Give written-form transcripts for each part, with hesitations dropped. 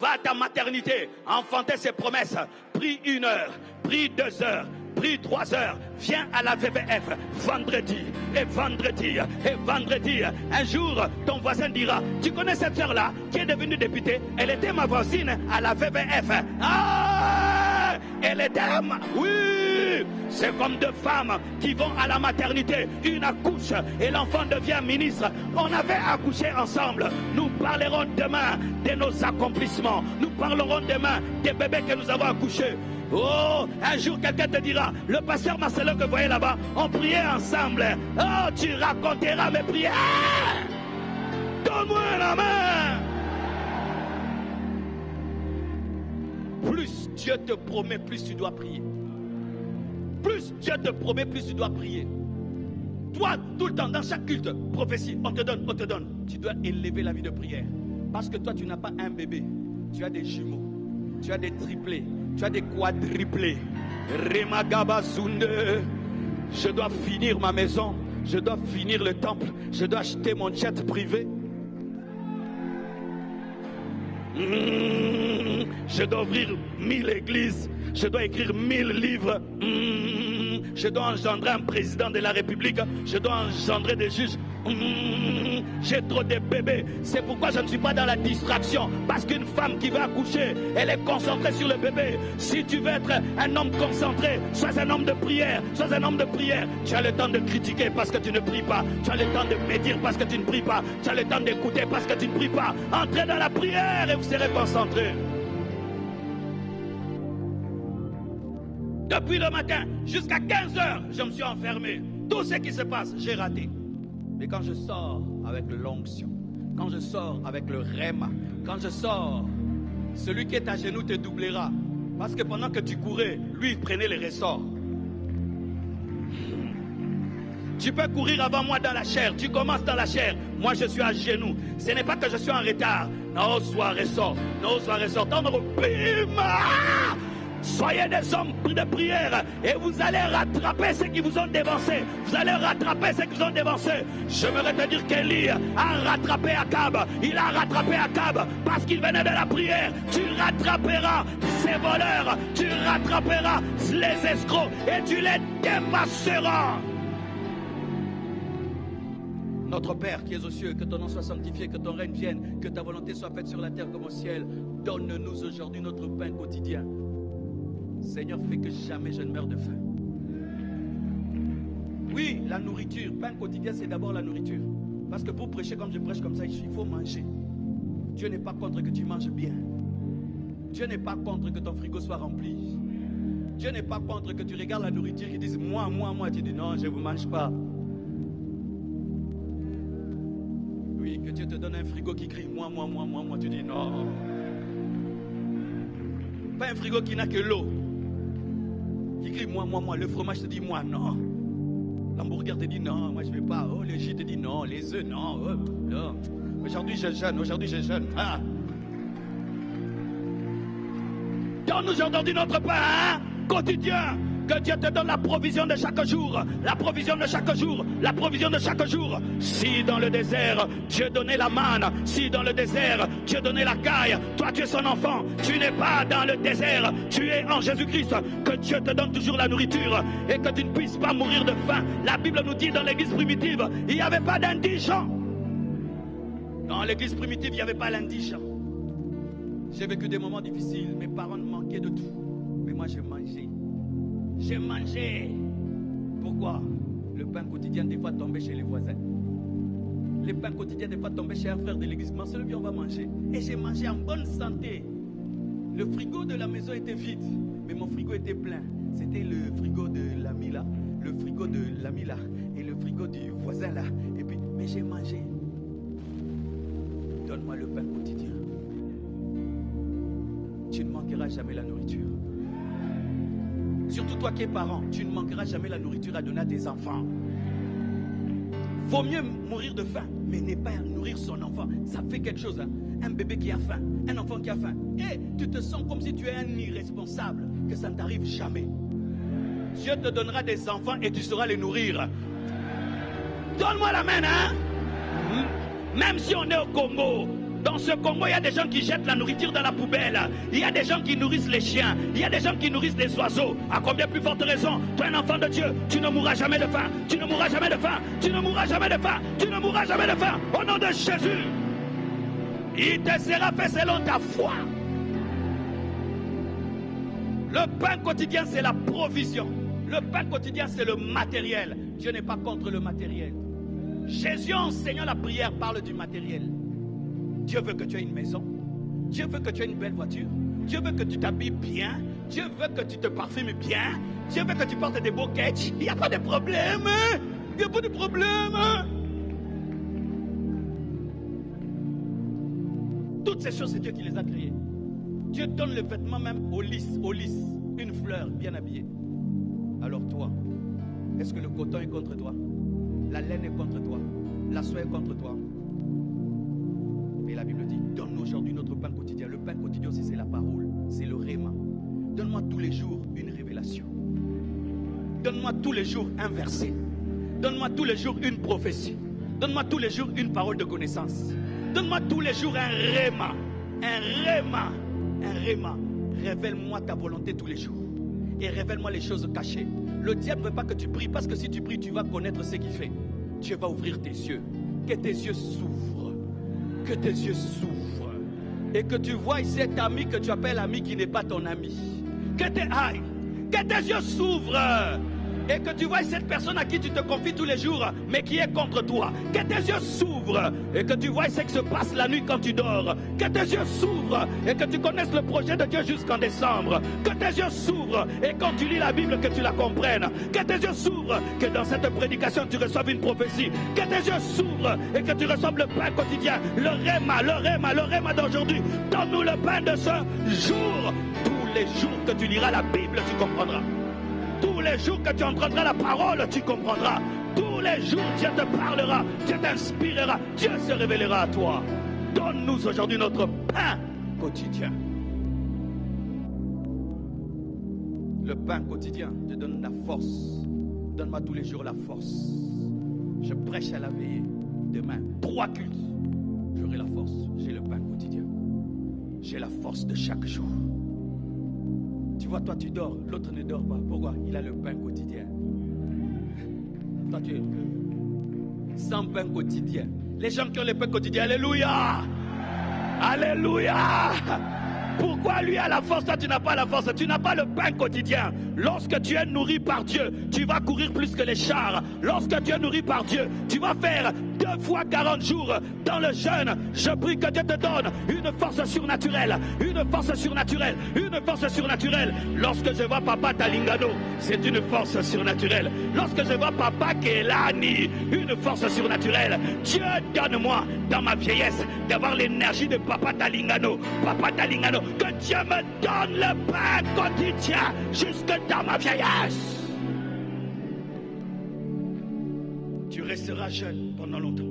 Va à ta maternité, enfanter ses promesses. Prie 1 heure, prie 2 heures, prie 3 heures. Viens à la VVF vendredi et vendredi et vendredi. Un jour, ton voisin dira, tu connais cette soeur-là qui est devenue députée? Elle était ma voisine à la VVF. Ah, elle était oui. C'est comme deux femmes qui vont à la maternité. Une accouche et l'enfant devient ministre. On avait accouché ensemble. Nous parlerons demain de nos accomplissements. Nous parlerons demain des bébés que nous avons accouchés. Oh, un jour quelqu'un te dira, le pasteur Marcelo que vous voyez là-bas, on priait ensemble. Oh, tu raconteras mes prières. Donne-moi la main. Plus Dieu te promet, plus tu dois prier. Plus Dieu te promet, plus tu dois prier. Toi, tout le temps, dans chaque culte, prophétie, on te donne, on te donne. Tu dois élever la vie de prière. Parce que toi, tu n'as pas un bébé. Tu as des jumeaux. Tu as des triplés. Tu as des quadruplés. Remagaba Zunde. Je dois finir ma maison. Je dois finir le temple. Je dois acheter mon jet privé. Je dois ouvrir 1000 églises. Je dois écrire 1000 livres. Je dois engendrer un président de la République. Je dois engendrer des juges. J'ai trop de bébés. C'est pourquoi je ne suis pas dans la distraction. Parce qu'une femme qui va accoucher, elle est concentrée sur le bébé. Si tu veux être un homme concentré, sois un homme de prière. Sois un homme de prière. Tu as le temps de critiquer parce que tu ne pries pas. Tu as le temps de médire parce que tu ne pries pas. Tu as le temps d'écouter parce que tu ne pries pas. Entrez dans la prière et vous serez concentrés. Depuis le matin jusqu'à 15 heures, je me suis enfermé. Tout ce qui se passe, j'ai raté. Mais quand je sors avec l'onction, quand je sors avec le rhéma, quand je sors, celui qui est à genoux te doublera. Parce que pendant que tu courais, lui, il prenait les ressorts. Tu peux courir avant moi dans la chair. Tu commences dans la chair. Moi, je suis à genoux. Ce n'est pas que je suis en retard. Non, soit ressort. Non, soit ressort. Bim! Soyez des hommes de prière et vous allez rattraper ceux qui vous ont dévancé. Vous allez rattraper ceux qui vous ont dévancé. J'aimerais te dire qu'Élie a rattrapé Akab. Il a rattrapé Akab parce qu'il venait de la prière. Tu rattraperas ces voleurs. Tu rattraperas les escrocs et tu les dépasseras. Notre Père qui es aux cieux, que ton nom soit sanctifié, que ton règne vienne, que ta volonté soit faite sur la terre comme au ciel. Donne-nous aujourd'hui notre pain quotidien. Seigneur, fais que jamais je ne meure de faim. Oui, la nourriture, pain quotidien, c'est d'abord la nourriture. Parce que pour prêcher comme je prêche comme ça, il faut manger. Dieu n'est pas contre que tu manges bien. Dieu n'est pas contre que ton frigo soit rempli. Dieu n'est pas contre que tu regardes la nourriture et dises moi. Tu dis non, je ne vous mange pas. Oui, que Dieu te donne un frigo qui crie moi. Tu dis non. Pas un frigo qui n'a que l'eau. Qui crie moi. Le fromage te dit moi, non. L'hamburger te dit non, moi je ne vais pas. Oh, le jus te dit non, les œufs, non. Oh, non. Aujourd'hui je jeûne. Ah. Donne-nous aujourd'hui notre pain quotidien. Que Dieu te donne la provision de chaque jour. La provision de chaque jour. La provision de chaque jour. Si dans le désert, Dieu donnait la manne. Si dans le désert, Dieu donnait la caille. Toi, tu es son enfant. Tu n'es pas dans le désert. Tu es en Jésus-Christ. Que Dieu te donne toujours la nourriture. Et que tu ne puisses pas mourir de faim. La Bible nous dit dans l'église primitive, il n'y avait pas d'indigents. Dans l'église primitive, il n'y avait pas l'indigent. J'ai vécu des moments difficiles. Mes parents manquaient de tout. Mais moi, j'ai mangé. J'ai mangé. Pourquoi? Le pain quotidien des fois tombait chez les voisins. Le pain quotidien des fois tombait chez un frère de l'église. Marcelo, viens, on va manger. Et j'ai mangé en bonne santé. Le frigo de la maison était vide, mais mon frigo était plein. C'était le frigo de l'ami là, le frigo de l'ami là, et le frigo du voisin là. Et puis, mais j'ai mangé. Donne-moi le pain quotidien. Tu ne manqueras jamais la nourriture. Surtout toi qui es parent, tu ne manqueras jamais la nourriture à donner à tes enfants. Vaut mieux mourir de faim, mais ne pas nourrir son enfant. Ça fait quelque chose, hein? Un bébé qui a faim, un enfant qui a faim. Et tu te sens comme si tu es un irresponsable, que ça ne t'arrive jamais. Dieu te donnera des enfants et tu sauras les nourrir. Donne-moi la main, hein? Même si on est au Congo, Dans ce Congo, il y a des gens qui jettent la nourriture dans la poubelle. Il y a des gens qui nourrissent les chiens. Il y a des gens qui nourrissent les oiseaux. À combien plus forte raison, toi un enfant de Dieu, tu ne mourras jamais de faim. Tu ne mourras jamais de faim. Tu ne mourras jamais de faim. Tu ne mourras jamais de faim. Au nom de Jésus, il te sera fait selon ta foi. Le pain quotidien, c'est la provision. Le pain quotidien, c'est le matériel. Dieu n'est pas contre le matériel. Jésus, enseignant la prière, parle du matériel. Dieu veut que tu aies une maison. Dieu veut que tu aies une belle voiture. Dieu veut que tu t'habilles bien. Dieu veut que tu te parfumes bien. Dieu veut que tu portes des beaux ketchs. Il n'y a pas de problème. Il n'y a pas de problème. Toutes ces choses, c'est Dieu qui les a créées. Dieu donne le vêtement même au lys, une fleur bien habillée. Alors toi, est-ce que le coton est contre toi? La laine est contre toi? La soie est contre toi? Et la Bible dit, donne-nous aujourd'hui notre pain quotidien. Le pain quotidien aussi, c'est la parole, c'est le réma. Donne-moi tous les jours une révélation. Donne-moi tous les jours un verset. Donne-moi tous les jours une prophétie. Donne-moi tous les jours une parole de connaissance. Donne-moi tous les jours un réma. Un réma. Un réma. Révèle-moi ta volonté tous les jours. Et révèle-moi les choses cachées. Le diable ne veut pas que tu pries, parce que si tu pries, tu vas connaître ce qu'il fait. Dieu va ouvrir tes yeux. Que tes yeux s'ouvrent. Que tes yeux s'ouvrent. Et que tu vois cet ami que tu appelles ami qui n'est pas ton ami. Que tes yeux s'ouvrent. Et que tu vois cette personne à qui tu te confies tous les jours, mais qui est contre toi. Que tes yeux s'ouvrent. Et que tu vois ce qui se passe la nuit quand tu dors. Que tes yeux s'ouvrent. Et que tu connaisses le projet de Dieu jusqu'en décembre. Que tes yeux s'ouvrent. Et quand tu lis la Bible, que tu la comprennes. Que tes yeux s'ouvrent. Que dans cette prédication, tu reçoives une prophétie. Que tes yeux s'ouvrent. Et que tu reçoives le pain quotidien. Le réma d'aujourd'hui. Donne-nous le pain de ce jour. Tous les jours que tu liras la Bible, tu comprendras. Tous les jours que tu entendras la parole, tu comprendras. Tous les jours, Dieu te parlera, Dieu t'inspirera, Dieu se révélera à toi. Donne-nous aujourd'hui notre pain quotidien. Le pain quotidien te donne la force. Donne-moi tous les jours la force. Je prêche à la veillée. Demain, 3 cultes. J'aurai la force. J'ai le pain quotidien. J'ai la force de chaque jour. Tu vois, toi tu dors, l'autre ne dort pas. Pourquoi? Il a le pain quotidien. Toi tu es sans pain quotidien. Les gens qui ont le pain quotidien, alléluia! Alléluia! Pourquoi lui a la force, toi tu n'as pas la force? Tu n'as pas le pain quotidien. Lorsque tu es nourri par Dieu, tu vas courir plus que les chars. Lorsque tu es nourri par Dieu, tu vas faire 2 fois 40 jours dans le jeûne. Je prie que Dieu te donne une force surnaturelle. Une force surnaturelle. Une force surnaturelle. Lorsque je vois Papa Talingano, c'est une force surnaturelle. Lorsque je vois Papa Kelani, une force surnaturelle. Dieu donne-moi dans ma vieillesse d'avoir l'énergie de Papa Talingano. Papa Talingano, que Dieu me donne le pain quotidien jusque dans ma vieillesse. Tu resteras jeune pendant longtemps.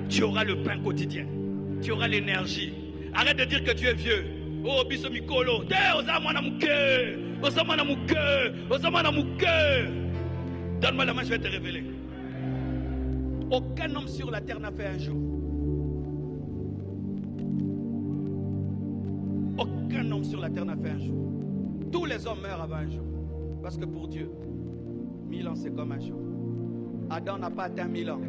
Tu auras le pain quotidien. Tu auras l'énergie. Arrête de dire que tu es vieux. Oh, biso mikolo. Donne-moi la main, je vais te révéler. Aucun homme sur la terre n'a fait un jour. Aucun homme sur la terre n'a fait un jour. Tous les hommes meurent avant un jour. Parce que pour Dieu, 1000 ans c'est comme un jour. Adam n'a pas atteint 1000 ans.